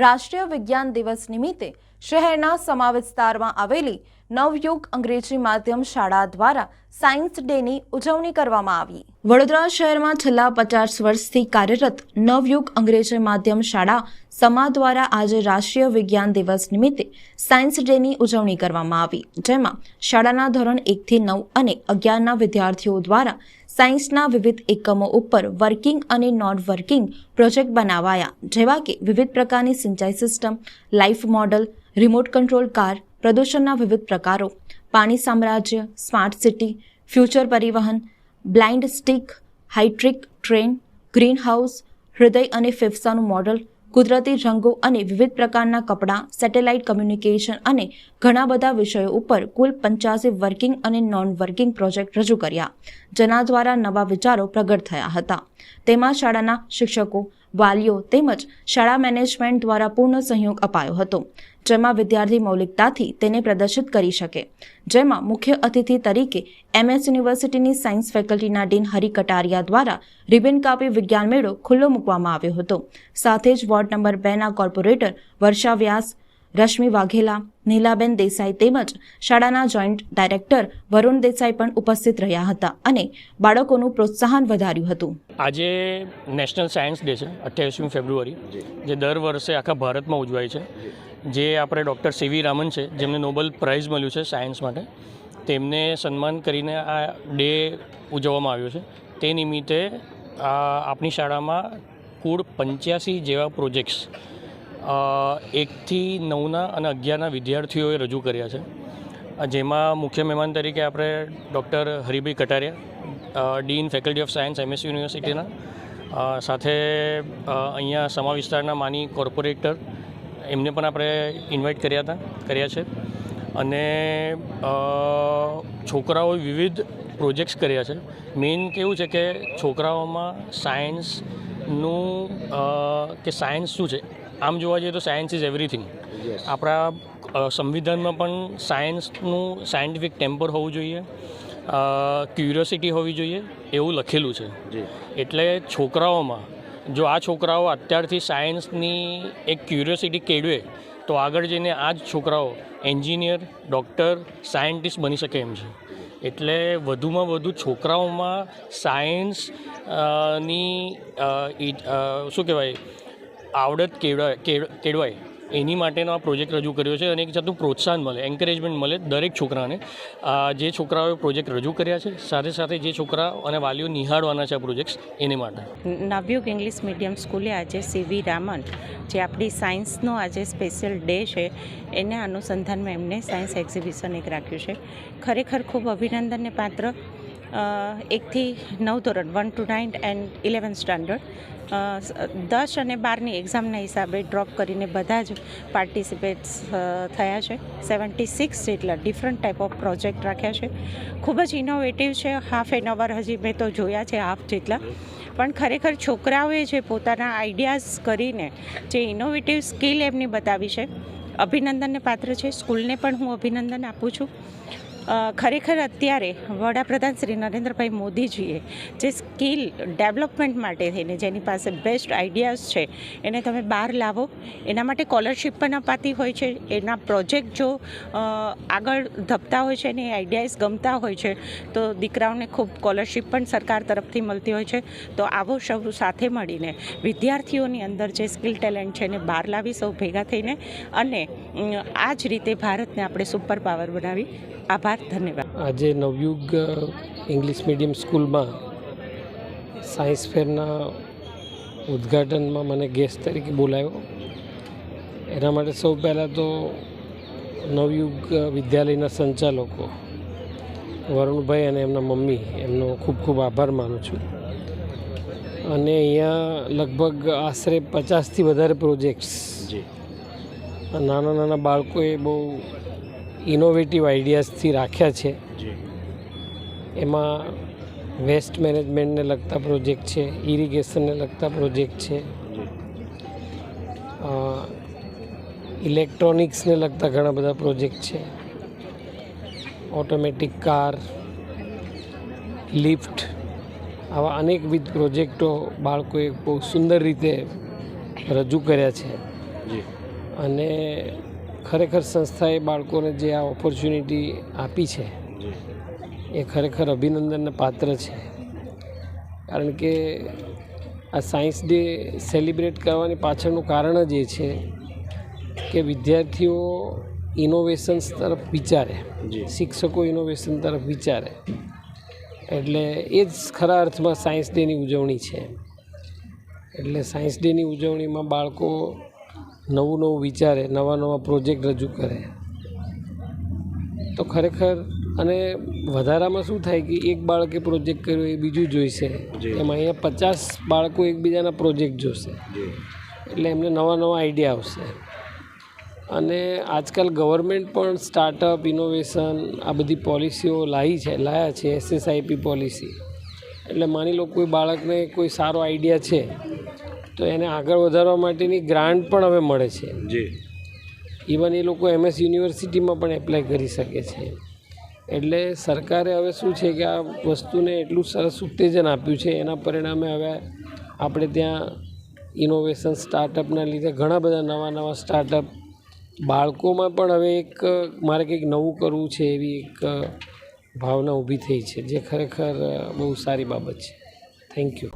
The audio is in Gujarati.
રાષ્ટ્રીય વિજ્ઞાન દિવસ નિમિત્તે શહેરના સમા વિસ્તારમાં આવેલી નવયુગ અંગ્રેજી માધ્યમ શાળા દ્વારા સાયન્સ ડેની ઉજવણી કરવામાં આવી। વડોદરા શહેરમાં છેલ્લા 50 વર્ષથી કાર્યરત નવયુગ અંગ્રેજી માધ્યમ શાળા સમા દ્વારા આજે રાષ્ટ્રીય વિજ્ઞાન દિવસ નિમિત્તે સાયન્સ ડેની ઉજવણી કરવામાં આવી, જેમાં શાળાના ધોરણ 1 થી 9 અને 11ના વિદ્યાર્થીઓ દ્વારા સાયન્સના વિવિધ એકમો ઉપર વર્કિંગ અને નોન વર્કિંગ પ્રોજેક્ટ બનાવાયા, જેવા કે વિવિધ પ્રકારની સિંચાઈ system, life model, remote control car, પ્રદૂષણના વિવિધ પ્રકારો, પાણી સામ્રાજ્ય, સ્માર્ટ સિટી, ફ્યુચર પરિવહન, બ્લાઇન્ડ સ્ટિક, હાઇટ્રિક ટ્રેન, ગ્રીન હાઉસ, હૃદય અને ફેફસાનું મોડલ, કુદરતી રંગો અને વિવિધ પ્રકારના કપડાં, સેટેલાઇટ કમ્યુનિકેશન અને ઘણા બધા વિષયો ઉપર કુલ 85 વર્કિંગ અને નોન વર્કિંગ પ્રોજેક્ટ રજૂ કર્યા, જેના દ્વારા નવા વિચારો પ્રગટ થયા હતા। તેમાં શાળાના શિક્ષકો, વાલીઓ તેમજ શાળા મેનેજમેન્ટ દ્વારા પૂર્ણ સહયોગ અપાયો હતો, જેમાં વિદ્યાર્થી મૌલિકતાથી તેને પ્રદર્શિત કરી શકે। જેમાં મુખ્ય અતિથિ તરીકે MS યુનિવર્સિટીની સાયન્સ ફેકલ્ટીના ડીન હરી કટારિયા દ્વારા રિબન કાપી વિજ્ઞાન મેળો ખુલ્લો મૂકવામાં આવ્યો હતો। સાથે જ વોર્ડ નંબર 2ના કોર્પોરેટર વર્ષા વ્યાસ, રશ્મિ વાઘેલા, નીલાબેન દેસાઈ તેમજ શાળાના જોઈન્ટ ડાયરેક્ટર વરુણ દેસાઈ પણ ઉપસ્થિત રહ્યા હતા અને બાળકોનું પ્રોત્સાહન વધાર્યું હતું। આજે નેશનલ સાયન્સ ડે છે 28મી ફેબ્રુઆરી, જે દર વર્ષે આખા ભારતમાં ઉજવાય છે। જે આપણે ડૉક્ટર CV રામન છે, જેમને નોબેલ પ્રાઇઝ મળ્યું છે સાયન્સ માટે, તેમને સન્માન કરીને આ ડે ઉજવવામાં આવ્યો છે। તે નિમિત્તે આપણી શાળામાં કુલ 85 જેવા પ્રોજેક્ટ્સ 1 થી 9ના અને 11ના વિદ્યાર્થીઓએ રજૂ કર્યા છે, જેમાં મુખ્ય મહેમાન તરીકે આપણે doctor Haribhai Kataria, dean faculty of science MS યુનિવર્સિટીના, સાથે અહીંયા સમા વિસ્તારના માની કોર્પોરેટર, એમને પણ આપણે ઇન્વાઇટ કર્યા છે અને છોકરાઓએ વિવિધ પ્રોજેક્ટ્સ કર્યા છે। મેઇન કેવું છે કે છોકરાઓમાં સાયન્સનું કે સાયન્સ શું છે, આમ જોવા જઈએ તો સાયન્સ ઇઝ એવરીથિંગ। આપણા સંવિધાનમાં પણ સાયન્સનું સાયન્ટિફિક ટેમ્પર હોવું જોઈએ, ક્યુરિયોસિટી હોવી જોઈએ એવું લખેલું છે। એટલે છોકરાઓમાં જો આ છોકરાઓ અત્યારથી સાયન્સની એક ક્યુરિયોસિટી કેળવે તો આગળ જઈને આ જ છોકરાઓ એન્જિનિયર, ડૉક્ટર, સાયન્ટિસ્ટ બની શકે એમ છે। એટલે વધુમાં વધુ છોકરાઓમાં સાયન્સની શું કહેવાય આવડત કેળવાય એની માટેનો આ પ્રોજેક્ટ રજૂ કર્યો છે અને એક જાતનું પ્રોત્સાહન મળે, એન્કરેજમેન્ટ મળે દરેક છોકરાને। જે છોકરાઓએ પ્રોજેક્ટ રજૂ કર્યા છે, સાથે સાથે જે છોકરાઓ અને વાલીઓ નિહાળવાના છે આ પ્રોજેક્ટ્સ એને માટે નવયુગ ઇંગ્લિશ મીડિયમ સ્કૂલે આજે CV રામન, જે આપણી સાયન્સનો આજે સ્પેશિયલ ડે છે, એના અનુસંધાનમાં એમને સાયન્સ એક્ઝિબિશન એક રાખ્યું છે। ખરેખર ખૂબ અભિનંદનને પાત્ર 1 થી 9 ધોરણ 1 to 9 એન્ડ 11 સ્ટાન્ડર્ડ 10 અને 12ની એક્ઝામના હિસાબે ડ્રોપ કરીને બધા જ પાર્ટિસિપેટ્સ થયા છે। 76 જેટલા ડિફરન્ટ ટાઈપ ઓફ પ્રોજેક્ટ રાખ્યા છે। ખૂબ જ ઇનોવેટિવ છે। હાફ એન અવર હજી મેં તો જોયા છે, હાફ જેટલા, પણ ખરેખર છોકરાઓએ જે પોતાના આઈડિયાઝ કરીને જે ઇનોવેટિવ સ્કિલ એમની બતાવી છે, અભિનંદનને પાત્ર છે। સ્કૂલને પણ હું અભિનંદન આપું છું। ખરેખર અત્યારે વડાપ્રધાન શ્રી નરેન્દ્રભાઈ મોદીજીએ જે સ્કિલ ડેવલપમેન્ટ માટે થઈને જેની પાસે બેસ્ટ આઈડિયાઝ છે એને તમે બહાર લાવો, એના માટે સ્કોલરશિપ પણ અપાતી હોય છે। એના પ્રોજેક્ટ જો આગળ ધપતા હોય છે અને એ આઈડિયાઝ ગમતા હોય છે તો દીકરાઓને ખૂબ સ્કોલરશિપ પણ સરકાર તરફથી મળતી હોય છે। તો આવો સૌ સાથે મળીને વિદ્યાર્થીઓની અંદર જે સ્કિલ ટેલેન્ટ છે એને બહાર લાવી સૌ ભેગા થઈને અને આ જ રીતે ભારતને આપણે સુપર પાવર બનાવી। આભાર, ધન્યવાદ। આજે નવયુગ ઇંગ્લિશ મીડિયમ સ્કૂલમાં સાયન્સ ફેરના ઉદ્ઘાટનમાં મને ગેસ્ટ તરીકે બોલાવ્યો। એના માટે સૌ પહેલાં તો નવયુગ વિદ્યાલયના સંચાલકો વરુણભાઈ અને એમના મમ્મી, એમનો ખૂબ ખૂબ આભાર માનું છું। અને અહીંયા લગભગ આશરે 50થી વધારે પ્રોજેક્ટ્સ નાના નાના બાળકોએ બહુ ઇનોવેટિવ આઈડિયાઝથી રાખ્યા છે। એમાં વેસ્ટ મેનેજમેન્ટને લગતા પ્રોજેક્ટ છે, ઇરિગેશનને લગતા પ્રોજેક્ટ છે, ઇલેક્ટ્રોનિક્સને લગતા ઘણા બધા પ્રોજેક્ટ છે, ઓટોમેટિક કાર, લિફ્ટ, આવા અનેકવિધ પ્રોજેક્ટો બાળકોએ બહુ સુંદર રીતે રજૂ કર્યા છે। અને ખરેખર સંસ્થાએ બાળકોને જે આ ઓપોર્ચ્યુનિટી આપી છે એ ખરેખર અભિનંદનને પાત્ર છે. કારણ કે આ સાયન્સ ડે સેલિબ્રેટ કરવાની પાછળનું કારણ જ એ છે કે વિદ્યાર્થીઓ ઇનોવેશન્સ તરફ વિચારે, શિક્ષકો ઇનોવેશન તરફ વિચારે, એટલે એ જ ખરા અર્થમાં સાયન્સ ડેની ઉજવણી છે. એટલે સાયન્સ ડેની ઉજવણીમાં બાળકો નવું નવું વિચારે, નવા નવા પ્રોજેક્ટ રજૂ કરે તો ખરેખર, અને વધારામાં શું થાય કે એક બાળકે પ્રોજેક્ટ કર્યો એ બીજું જોઈશે, એમાં અહીંયા 50 બાળકો એકબીજાના પ્રોજેક્ટ જોશે, એટલે એમને નવા નવા આઈડિયા આવશે. અને આજકાલ ગવર્મેન્ટ પણ સ્ટાર્ટઅપ, ઇનોવેશન આ બધી પોલિસીઓ લાયા છે, SSIP પોલિસી. એટલે માની લો કોઈ બાળકને કોઈ સારો આઈડિયા છે તો એને આગળ વધારવા માટેની ગ્રાન્ટ પણ હવે મળે છે. ઇવન એ લોકો MS યુનિવર્સિટીમાં પણ એપ્લાય કરી શકે છે. એટલે સરકારે હવે શું છે કે આ વસ્તુને એટલું સરસ ઉત્તેજન આપ્યું છે, એના પરિણામે હવે આપણે ત્યાં ઇનોવેશન સ્ટાર્ટઅપના લીધે ઘણા બધા નવા નવા સ્ટાર્ટઅપ, બાળકોમાં પણ હવે એક મારે કંઈક નવું કરવું છે એવી એક ભાવના ઊભી થઈ છે, જે ખરેખર બહુ સારી બાબત છે. Thank you.